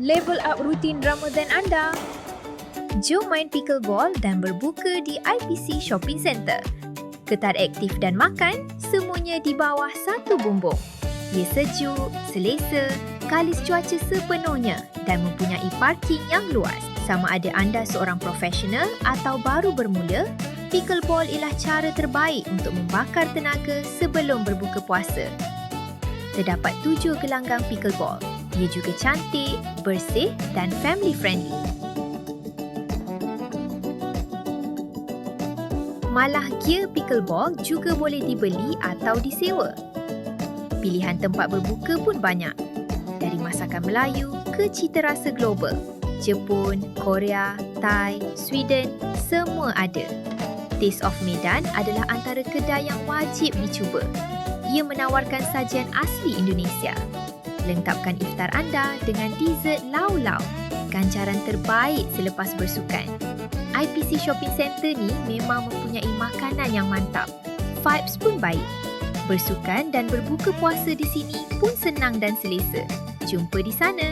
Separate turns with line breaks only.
Level up rutin Ramadan anda. Jom main pickleball dan berbuka di IPC Shopping Centre. Ketar aktif dan makan, semuanya di bawah satu bumbung. Ia sejuk, selesa, kalis cuaca sepenuhnya dan mempunyai parking yang luas. Sama ada anda seorang profesional atau baru bermula, pickleball ialah cara terbaik untuk membakar tenaga sebelum berbuka puasa. Terdapat 7 gelanggang pickleball. Ia juga cantik, bersih dan family friendly. Malah gear pickleball juga boleh dibeli atau disewa. Pilihan tempat berbuka pun banyak. Dari masakan Melayu ke cita rasa global. Jepun, Korea, Thai, Sweden, semua ada. Taste of Medan adalah antara kedai yang wajib dicuba. Ia menawarkan sajian asli Indonesia. Lengkapkan iftar anda dengan dessert lau-lau. Ganjaran terbaik selepas bersukan. IPC Shopping Centre ni memang mempunyai makanan yang mantap. Vibes pun baik. Bersukan dan berbuka puasa di sini pun senang dan selesa. Jumpa di sana.